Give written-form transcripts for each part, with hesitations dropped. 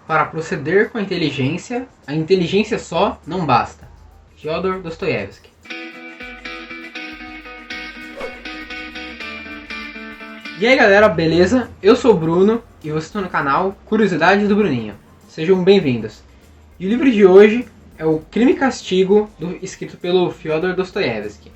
Para proceder com a inteligência só não basta. Fyodor Dostoiévski. E aí galera, beleza? Eu sou o Bruno e vocês estão no canal Curiosidades do Bruninho. Sejam bem-vindos. E o livro de hoje é o Crime e Castigo, escrito pelo Fyodor Dostoiévski.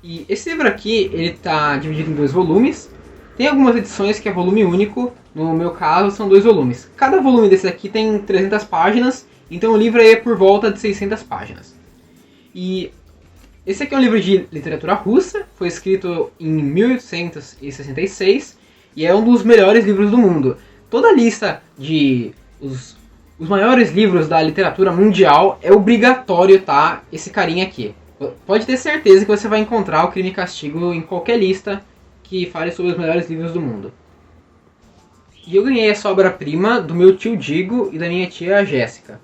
E esse livro aqui, ele está dividido em 2 volumes. Tem algumas edições que é volume único, no meu caso são 2 volumes. Cada volume desse aqui tem 300 páginas, então o livro é por volta de 600 páginas. E esse aqui é um livro de literatura russa, foi escrito em 1866 e é um dos melhores livros do mundo. Toda a lista de os maiores livros da literatura mundial é obrigatório estar esse carinha aqui. Pode ter certeza que você vai encontrar o Crime e Castigo em qualquer lista que fale sobre os melhores livros do mundo. E eu ganhei essa obra-prima do meu tio Digo e da minha tia Jéssica.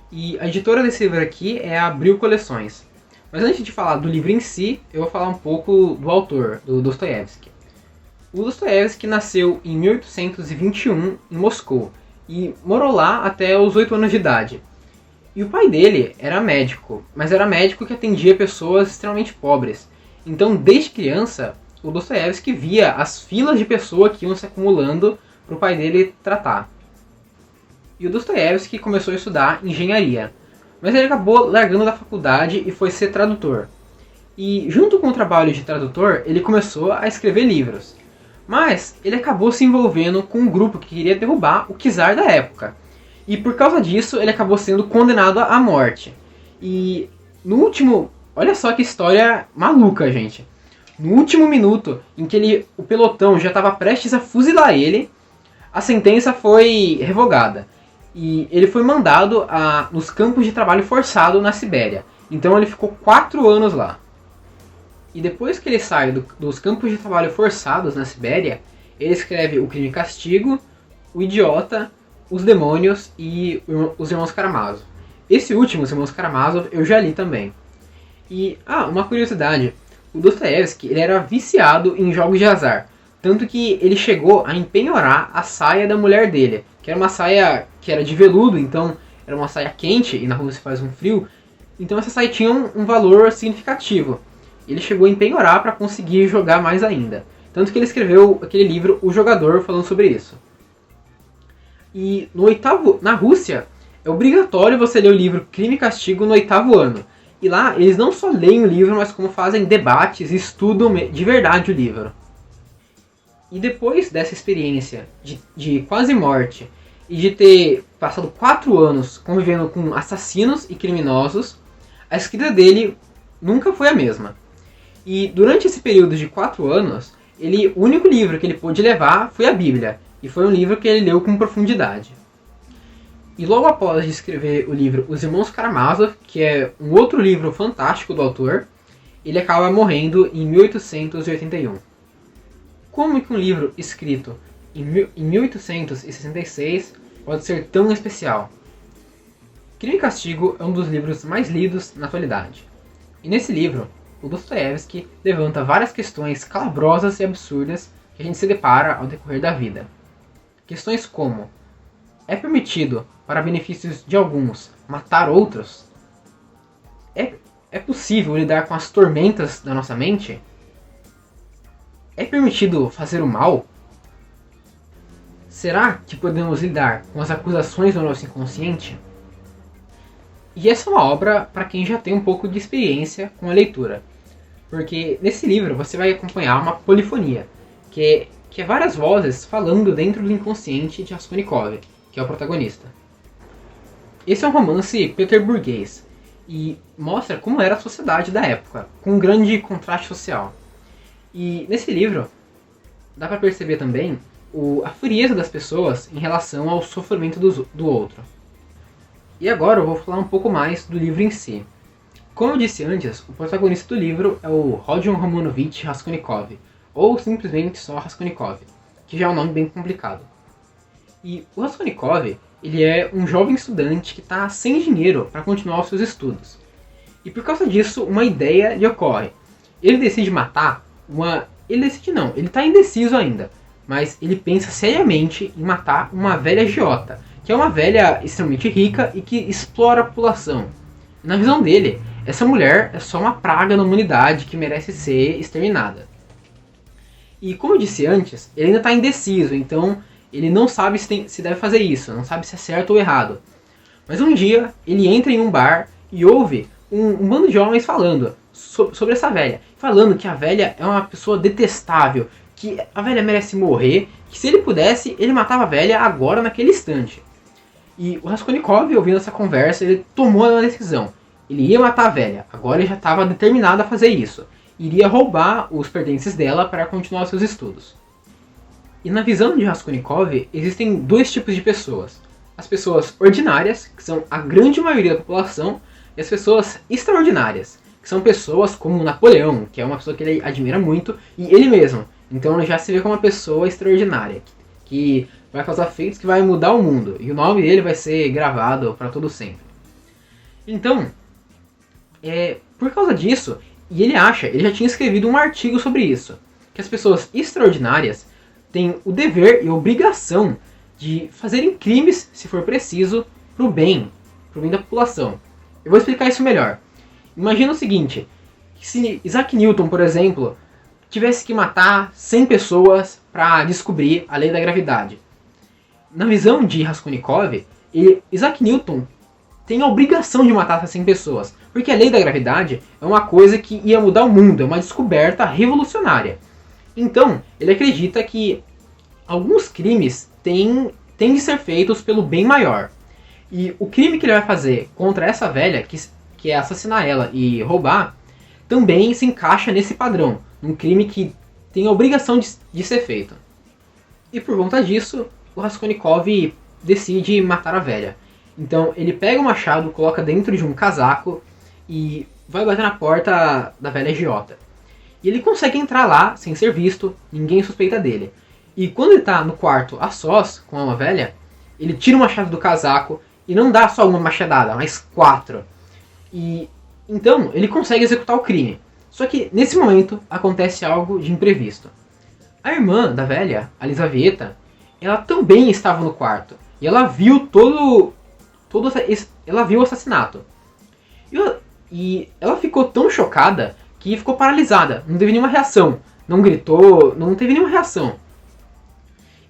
E a editora desse livro aqui é a Abril Coleções. Mas antes de falar do livro em si, eu vou falar um pouco do autor, do Dostoiévski. O Dostoiévski nasceu em 1821 em Moscou e morou lá até os 8 anos de idade. E o pai dele era médico, mas era médico que atendia pessoas extremamente pobres. Então, desde criança, o Dostoiévski via as filas de pessoas que iam se acumulando para o pai dele tratar. E o Dostoiévski começou a estudar engenharia, mas ele acabou largando da faculdade e foi ser tradutor. E junto com o trabalho de tradutor, ele começou a escrever livros. Mas ele acabou se envolvendo com um grupo que queria derrubar o czar da época. E por causa disso, ele acabou sendo condenado à morte. E no último... Olha só que história maluca, gente. No último minuto em que o pelotão já estava prestes a fuzilar ele, a sentença foi revogada. E ele foi mandado nos campos de trabalho forçado na Sibéria. Então ele ficou 4 anos lá. E depois que ele sai dos campos de trabalho forçados na Sibéria, ele escreve O Crime e Castigo, O Idiota, Os Demônios e Os Irmãos Karamazov. Esse último, Os Irmãos Karamazov, eu já li também. E, uma curiosidade. O Dostoiévski ele era viciado em jogos de azar. Tanto que ele chegou a empenhorar a saia da mulher dele. Que era uma saia que era de veludo, então era uma saia quente e na Rússia faz um frio. Então essa saia tinha um valor significativo. Ele chegou a empenhorar para conseguir jogar mais ainda. Tanto que ele escreveu aquele livro O Jogador falando sobre isso. E na Rússia é obrigatório você ler o livro Crime e Castigo no 8º ano. E lá eles não só leem o livro, mas como fazem debates e estudam de verdade o livro. E depois dessa experiência de quase morte e de ter passado 4 anos convivendo com assassinos e criminosos, a escrita dele nunca foi a mesma. E durante esse período de 4 anos, o único livro que ele pôde levar foi a Bíblia. E foi um livro que ele leu com profundidade. E logo após de escrever o livro Os Irmãos Karamazov, que é um outro livro fantástico do autor, ele acaba morrendo em 1881. Como que um livro escrito em 1866 pode ser tão especial? Crime e Castigo é um dos livros mais lidos na atualidade. E nesse livro, o Dostoiévski levanta várias questões calabrosas e absurdas que a gente se depara ao decorrer da vida. Questões como: é permitido, para benefícios de alguns, matar outros? É possível lidar com as tormentas da nossa mente? É permitido fazer o mal? Será que podemos lidar com as acusações do nosso inconsciente? E essa é uma obra para quem já tem um pouco de experiência com a leitura. Porque nesse livro você vai acompanhar uma polifonia, que é várias vozes falando dentro do inconsciente de Raskolnikov, que é o protagonista. Esse é um romance peterburguês e mostra como era a sociedade da época, com um grande contraste social. E nesse livro dá para perceber também a frieza das pessoas em relação ao sofrimento do outro. E agora eu vou falar um pouco mais do livro em si. Como eu disse antes, o protagonista do livro é o Rodion Romanovich Raskolnikov, ou simplesmente só Raskolnikov, que já é um nome bem complicado. E o Raskolnikov, ele é um jovem estudante que está sem dinheiro para continuar os seus estudos. E por causa disso, uma ideia lhe ocorre. Ele decide matar Ele decide ele está indeciso ainda, mas ele pensa seriamente em matar uma velha agiota, que é uma velha extremamente rica e que explora a população. Na visão dele, essa mulher é só uma praga na humanidade que merece ser exterminada. E como eu disse antes, ele ainda está indeciso, então ele não sabe se deve fazer isso, não sabe se é certo ou errado. Mas um dia, ele entra em um bar e ouve um bando de homens falando sobre essa velha. Falando que a velha é uma pessoa detestável, que a velha merece morrer, que se ele pudesse, ele matava a velha agora, naquele instante. E o Raskolnikov, ouvindo essa conversa, ele tomou uma decisão. Ele ia matar a velha, agora ele já estava determinado a fazer isso. Iria roubar os pertences dela para continuar seus estudos. E na visão de Raskolnikov, existem dois tipos de pessoas. As pessoas ordinárias, que são a grande maioria da população, e as pessoas extraordinárias, que são pessoas como Napoleão, que é uma pessoa que ele admira muito, e ele mesmo. Então ele já se vê como uma pessoa extraordinária, que vai causar feitos que vai mudar o mundo, e o nome dele vai ser gravado para todo sempre. Então, por causa disso, e ele já tinha escrevido um artigo sobre isso, que as pessoas extraordinárias têm o dever e a obrigação de fazerem crimes, se for preciso, pro bem da população. Eu vou explicar isso melhor. Imagina o seguinte, se Isaac Newton, por exemplo, tivesse que matar 100 pessoas para descobrir a lei da gravidade. Na visão de Raskolnikov, Isaac Newton tem a obrigação de matar essas 100 pessoas, porque a lei da gravidade é uma coisa que ia mudar o mundo, é uma descoberta revolucionária. Então, ele acredita que alguns crimes têm de ser feitos pelo bem maior. E o crime que ele vai fazer contra essa velha, que é assassinar ela e roubar, também se encaixa nesse padrão, um crime que tem a obrigação de ser feito. E por conta disso, o Raskolnikov decide matar a velha. Então ele pega o machado, coloca dentro de um casaco e vai bater na porta da velha agiota. E ele consegue entrar lá sem ser visto, ninguém suspeita dele. E quando ele está no quarto a sós com uma velha, ele tira o machado do casaco e não dá só uma machadada, mas 4. E então ele consegue executar o crime. Só que nesse momento acontece algo de imprevisto. A irmã da velha, a Lizaveta, ela também estava no quarto. E ela viu ela viu o assassinato. E ela ficou tão chocada que ficou paralisada. Não teve nenhuma reação. Não gritou, não teve nenhuma reação.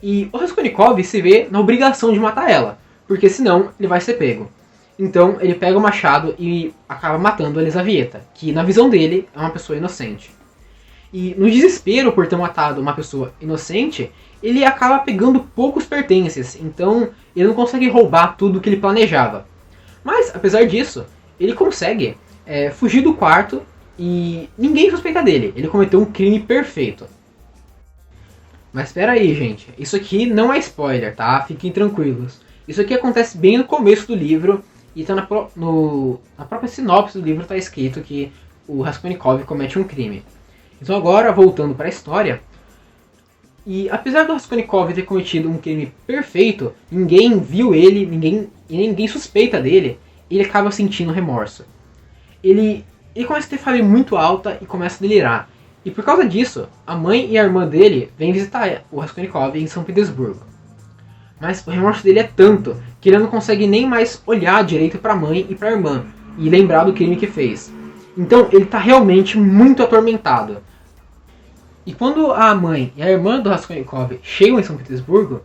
E o Raskolnikov se vê na obrigação de matar ela, porque senão ele vai ser pego. Então ele pega o machado e acaba matando a Lizaveta, que na visão dele é uma pessoa inocente. E no desespero por ter matado uma pessoa inocente, ele acaba pegando poucos pertences, então ele não consegue roubar tudo que ele planejava. Mas, apesar disso, ele consegue fugir do quarto e ninguém suspeita dele. Ele cometeu um crime perfeito. Mas espera aí, gente. Isso aqui não é spoiler, tá? Fiquem tranquilos. Isso aqui acontece bem no começo do livro e tá na própria sinopse do livro está escrito que o Raskolnikov comete um crime. Então agora, voltando para a história, e apesar do Raskolnikov ter cometido um crime perfeito, ninguém viu ele, ninguém suspeita dele, ele acaba sentindo remorso. Ele começa a ter febre muito alta e começa a delirar. E por causa disso, a mãe e a irmã dele vêm visitar o Raskolnikov em São Petersburgo. Mas o remorso dele é tanto que ele não consegue nem mais olhar direito para a mãe e para a irmã e lembrar do crime que fez. Então ele está realmente muito atormentado. E quando a mãe e a irmã do Raskolnikov chegam em São Petersburgo,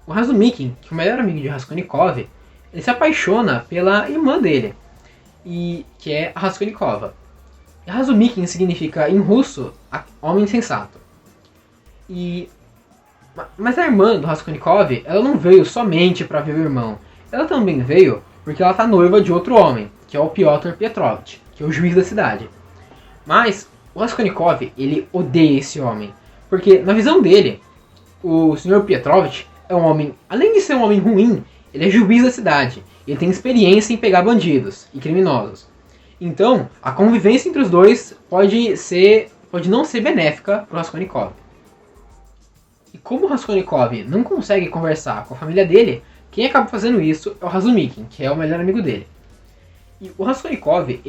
o Razumikin, que é o melhor amigo de Raskolnikov, ele se apaixona pela irmã dele, que é a Raskolnikova. E Razumikin significa em russo homem sensato. Mas a irmã do Raskolnikov, ela não veio somente para ver o irmão. Ela também veio porque ela está noiva de outro homem, que é o Pyotr Petrovich, que é o juiz da cidade. Mas o Raskolnikov, ele odeia esse homem, porque na visão dele, o Sr. Petrovich é um homem, além de ser um homem ruim, ele é juiz da cidade. Ele tem experiência em pegar bandidos e criminosos. Então, a convivência entre os dois pode não ser benéfica para o Raskolnikov. E como o Raskolnikov não consegue conversar com a família dele, quem acaba fazendo isso é o Razumikin, que é o melhor amigo dele. E o Raskolnikov,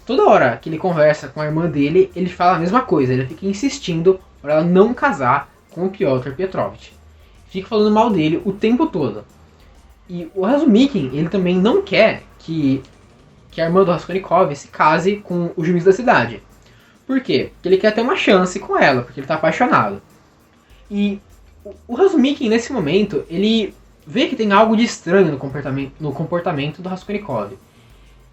toda hora que ele conversa com a irmã dele, ele fala a mesma coisa. Ele fica insistindo para ela não casar com o Pyotr Petrovich. Fica falando mal dele o tempo todo. E o Razumikin, ele também não quer que a irmã do Raskolnikov se case com o juiz da cidade. Por quê? Porque ele quer ter uma chance com ela, porque ele tá apaixonado. E o Razumikin, nesse momento, ele vê que tem algo de estranho no comportamento do Raskolnikov.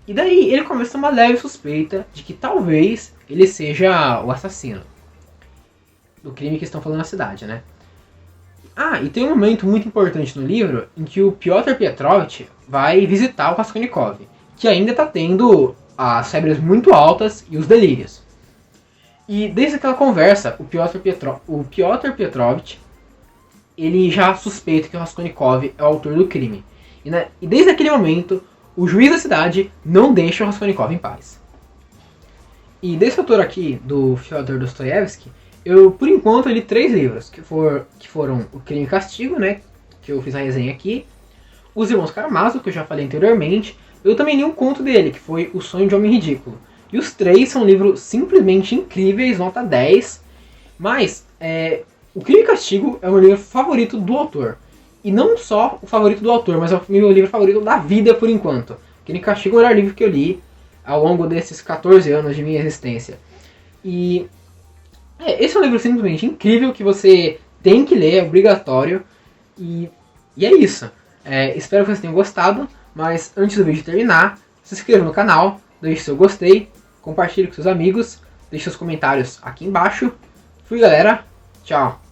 E daí ele começa uma leve suspeita de que talvez ele seja o assassino do crime que estão falando na cidade, né? Ah, e tem um momento muito importante no livro em que o Pyotr Petrovich vai visitar o Raskolnikov, que ainda está tendo as febres muito altas e os delírios. E desde aquela conversa, o Pyotr Petrovich ele já suspeita que o Raskolnikov é o autor do crime. E desde aquele momento, o juiz da cidade não deixa o Raskolnikov em paz. E desse autor aqui, do Fyodor Dostoiévski, eu, por enquanto, li 3 livros, que foram O Crime e Castigo, né, que eu fiz a resenha aqui, Os Irmãos Karamazov, que eu já falei anteriormente, eu também li um conto dele, que foi O Sonho de Homem Ridículo. E os 3 são livros simplesmente incríveis, nota 10, mas O Crime e Castigo é o meu livro favorito do autor. E não só o favorito do autor, mas é o meu livro favorito da vida por enquanto. O Crime e Castigo é o melhor livro que eu li ao longo desses 14 anos de minha existência. E esse é um livro simplesmente incrível que você tem que ler, é obrigatório. E é isso. Espero que vocês tenham gostado, mas antes do vídeo terminar, se inscreva no canal, deixe seu gostei, compartilhe com seus amigos, deixe seus comentários aqui embaixo. Fui, galera. Tchau.